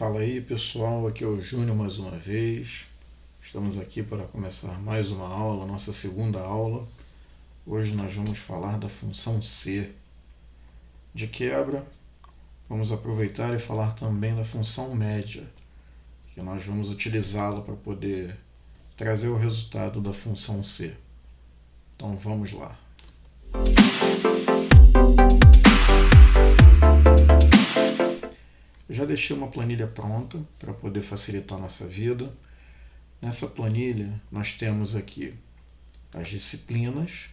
Fala aí pessoal, aqui é o Júnior mais uma vez. Estamos aqui para começar mais uma aula, nossa segunda aula. Hoje nós vamos falar da função C. De quebra, vamos aproveitar e falar também da função média, que nós vamos utilizá-la para poder trazer o resultado da função C. Então vamos lá. Eu já deixei uma planilha pronta para poder facilitar a nossa vida. Nessa planilha nós temos aqui as disciplinas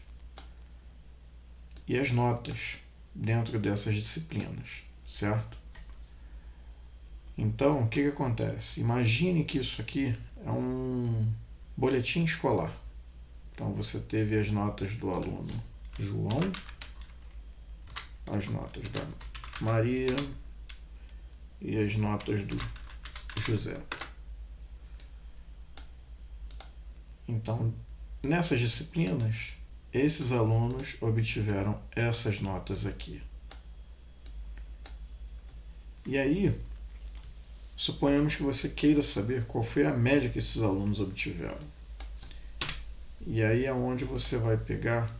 e as notas dentro dessas disciplinas, certo? Então, o que acontece? Imagine que isso aqui é um boletim escolar. Então, você teve as notas do aluno João, as notas da Maria e as notas do José. Então, nessas disciplinas, esses alunos obtiveram essas notas aqui. E aí, suponhamos que você queira saber qual foi a média que esses alunos obtiveram. E aí é onde você vai pegar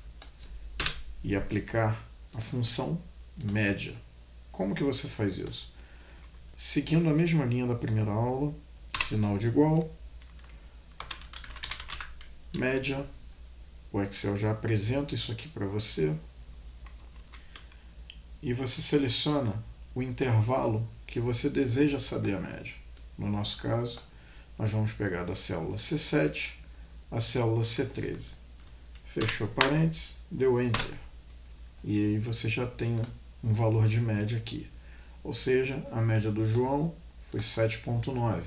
e aplicar a função média. Como que você faz isso? Seguindo a mesma linha da primeira aula, sinal de igual, média, o Excel já apresenta isso aqui para você, e você seleciona o intervalo que você deseja saber a média. No nosso caso, nós vamos pegar da célula C7 a célula C13. Fechou parênteses, deu Enter. E aí você já tem um valor de média aqui. Ou seja, a média do João foi 7,9.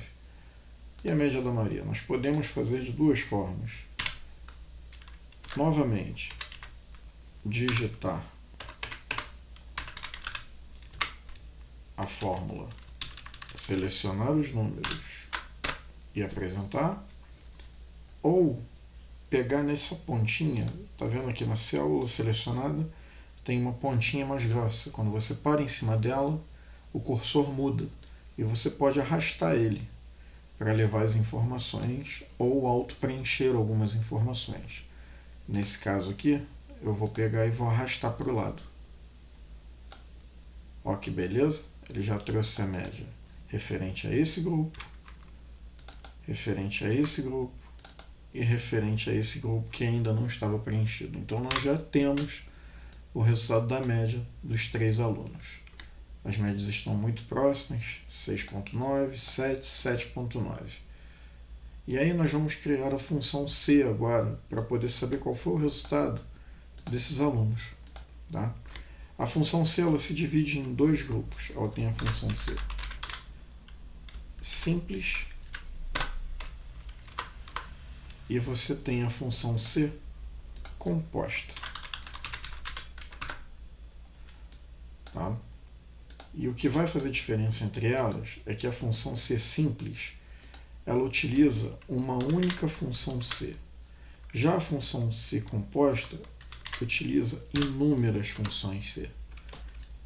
E a média da Maria? Nós podemos fazer de duas formas. Novamente, digitar a fórmula, selecionar os números e apresentar, ou pegar nessa pontinha, tá vendo aqui na célula selecionada, tem uma pontinha mais grossa. Quando você para em cima dela, o cursor muda e você pode arrastar ele para levar as informações ou auto-preencher algumas informações. Nesse caso aqui, eu vou pegar e vou arrastar para o lado. Ó que beleza, ele já trouxe a média referente a esse grupo, referente a esse grupo e referente a esse grupo que ainda não estava preenchido. Então nós já temos o resultado da média dos três alunos. As médias estão muito próximas, 6,9, 7, 7,9. E aí nós vamos criar a função C agora, para poder saber qual foi o resultado desses alunos. Tá? A função C ela se divide em dois grupos. Ela tem a função C simples e você tem a função C composta. Tá? E o que vai fazer diferença entre elas é que a função C simples ela utiliza uma única função C. Já a função C composta utiliza inúmeras funções C.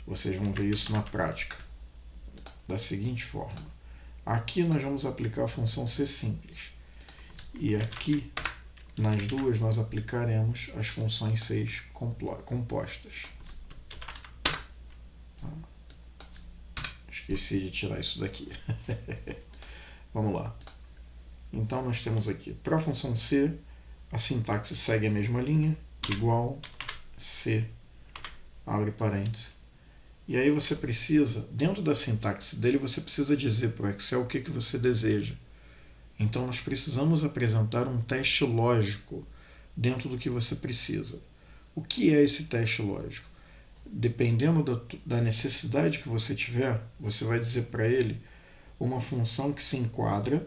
Vocês vão ver isso na prática da seguinte forma. Aqui nós vamos aplicar a função C simples. E aqui, nas duas, nós aplicaremos as funções C compostas. Esqueci de tirar isso daqui. Vamos lá. Então nós temos aqui, para a função C, a sintaxe segue a mesma linha, igual, C, abre parênteses. E aí você precisa, dentro da sintaxe dele, você precisa dizer para o Excel o que você deseja. Então nós precisamos apresentar um teste lógico dentro do que você precisa. O que é esse teste lógico? Dependendo da necessidade que você tiver, você vai dizer para ele uma função que se enquadra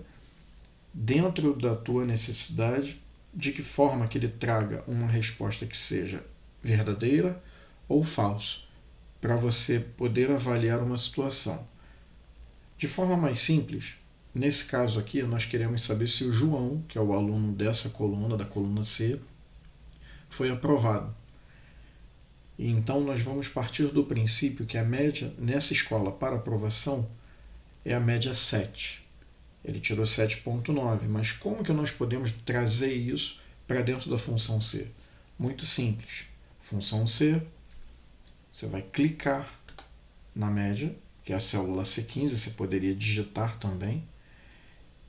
dentro da tua necessidade, de que forma que ele traga uma resposta que seja verdadeira ou falso, para você poder avaliar uma situação. De forma mais simples, nesse caso aqui, nós queremos saber se o João, que é o aluno dessa coluna, da coluna C, foi aprovado. Então nós vamos partir do princípio que a média nessa escola para aprovação é a média 7. Ele tirou 7,9, mas como que nós podemos trazer isso para dentro da função C? Muito simples. Função C, você vai clicar na média, que é a célula C15, você poderia digitar também.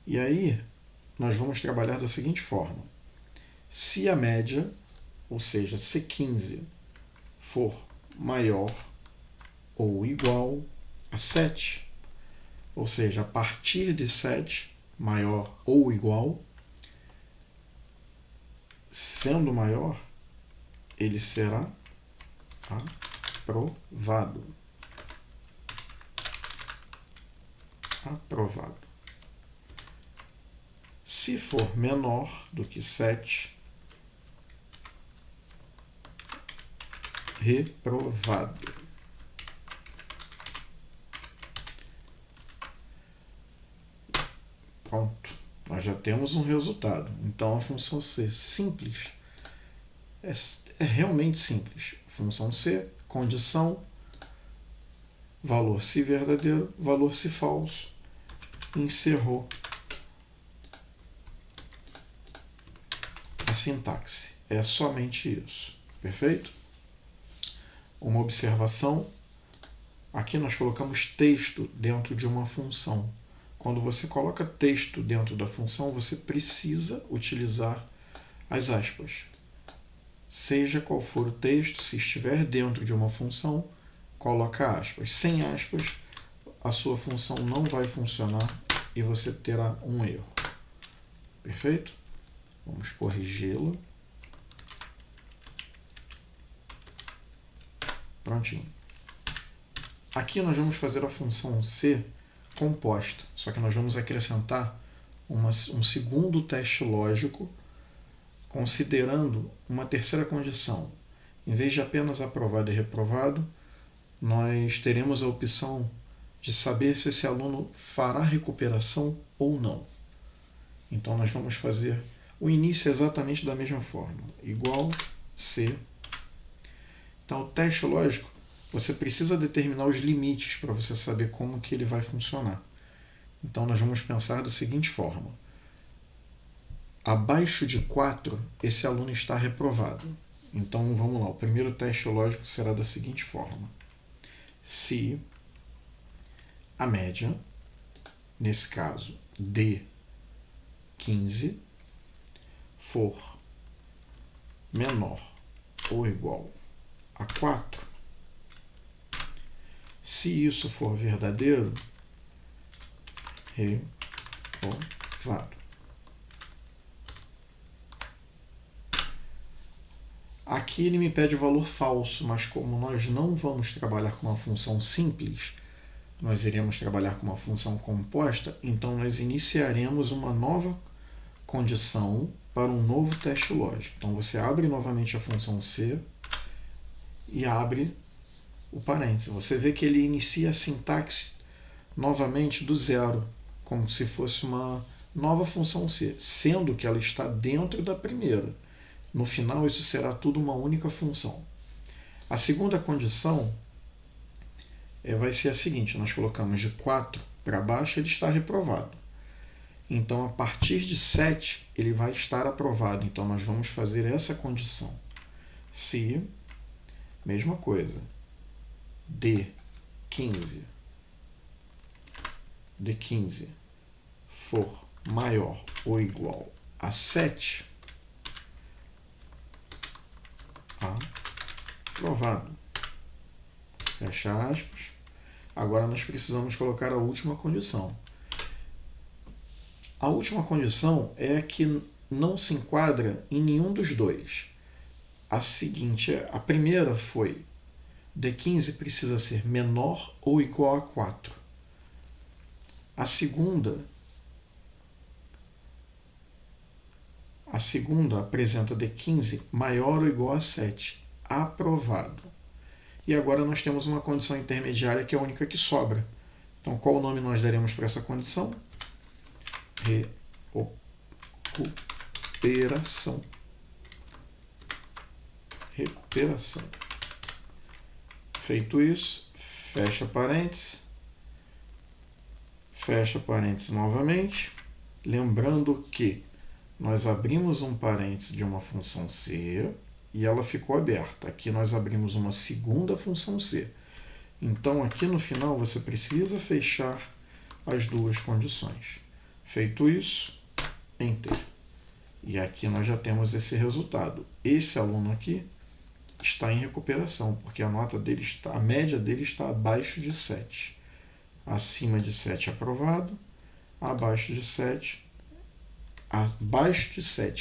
E aí, nós vamos trabalhar da seguinte forma. Se a média, ou seja, C15, for maior ou igual a 7, ou seja, a partir de 7, maior ou igual, sendo maior, ele será aprovado. Aprovado. Se for menor do que 7, reprovado. Pronto, nós já temos um resultado. Então a função C simples é realmente simples. Função C, condição, valor se verdadeiro, valor se falso, encerrou a sintaxe. É somente isso. Perfeito? Uma observação. Aqui nós colocamos texto dentro de uma função. Quando você coloca texto dentro da função, você precisa utilizar as aspas. Seja qual for o texto, se estiver dentro de uma função, coloca aspas. Sem aspas, a sua função não vai funcionar e você terá um erro. Perfeito? Vamos corrigi-la. Prontinho. Aqui nós vamos fazer a função C composta, só que nós vamos acrescentar um segundo teste lógico, considerando uma terceira condição. Em vez de apenas aprovado e reprovado, nós teremos a opção de saber se esse aluno fará recuperação ou não. Então nós vamos fazer o início exatamente da mesma forma, igual C. Então o teste lógico, você precisa determinar os limites para você saber como que ele vai funcionar. Então nós vamos pensar da seguinte forma. Abaixo de 4, esse aluno está reprovado. Então vamos lá, o primeiro teste lógico será da seguinte forma. Se a média, nesse caso D15, for menor ou igual a 4, se isso for verdadeiro, reprovado. Aqui ele me pede o valor falso, mas como nós não vamos trabalhar com uma função simples, nós iremos trabalhar com uma função composta, então nós iniciaremos uma nova condição para um novo teste lógico. Então você abre novamente a função C e abre o parênteses. Você vê que ele inicia a sintaxe novamente do zero, como se fosse uma nova função C, sendo que ela está dentro da primeira. No final, isso será tudo uma única função. A segunda condição vai ser a seguinte, nós colocamos de 4 para baixo, ele está reprovado. Então, a partir de 7, ele vai estar aprovado. Então, nós vamos fazer essa condição. Se, mesma coisa, D15 for maior ou igual a 7, aprovado. Fecha aspas. Agora nós precisamos colocar a última condição. A última condição é a que não se enquadra em nenhum dos dois. A seguinte, a primeira foi D15 precisa ser menor ou igual a 4. A segunda apresenta D15 maior ou igual a 7. Aprovado. E agora nós temos uma condição intermediária que é a única que sobra. Então, qual o nome nós daremos para essa condição? Recuperação. Recuperação. Feito isso, fecha parênteses, fecha parênteses novamente, lembrando que nós abrimos um parênteses de uma função C e ela ficou aberta. Aqui nós abrimos uma segunda função C. Então, aqui no final, você precisa fechar as duas condições. Feito isso, Enter. E aqui nós já temos esse resultado. Esse aluno aqui está em recuperação, porque a média dele está abaixo de 7. Acima de 7 aprovado, abaixo de 7,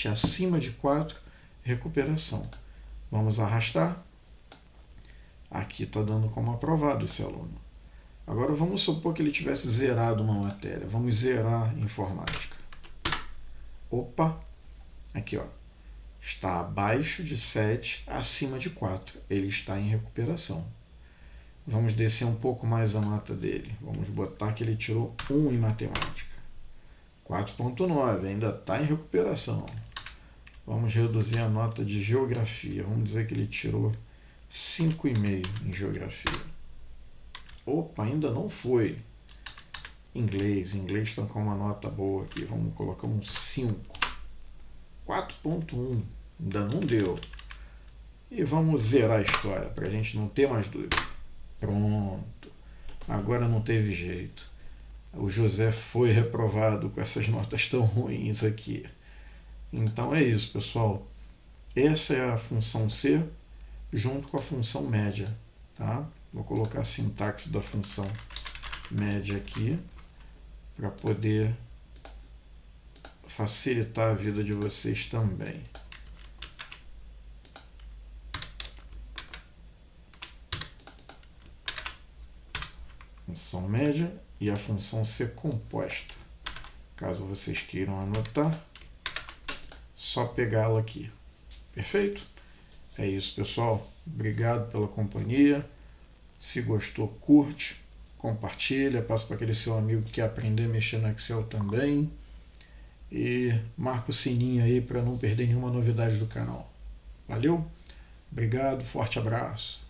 acima de 4, recuperação. Vamos arrastar. Aqui está dando como aprovado esse aluno. Agora vamos supor que ele tivesse zerado uma matéria. Vamos zerar informática. Opa! Aqui, ó. Está abaixo de 7, acima de 4. Ele está em recuperação. Vamos descer um pouco mais a nota dele. Vamos botar que ele tirou 1 em matemática. 4.9, ainda está em recuperação. Vamos reduzir a nota de geografia. Vamos dizer que ele tirou 5,5 em geografia. Opa, ainda não foi. Inglês está com uma nota boa aqui. Vamos colocar um 5. 4.1, ainda não deu. E vamos zerar a história, para a gente não ter mais dúvida. Pronto. Agora não teve jeito. O José foi reprovado com essas notas tão ruins aqui. Então é isso, pessoal. Essa é a função C junto com a função média. Tá? Vou colocar a sintaxe da função média aqui para poder facilitar a vida de vocês também. Função média e a função C composta. Caso vocês queiram anotar, só pegá-la aqui. Perfeito? É isso, pessoal. Obrigado pela companhia. Se gostou, curte, compartilha, passa para aquele seu amigo que quer aprender a mexer no Excel também. E marca o sininho aí para não perder nenhuma novidade do canal. Valeu? Obrigado, forte abraço.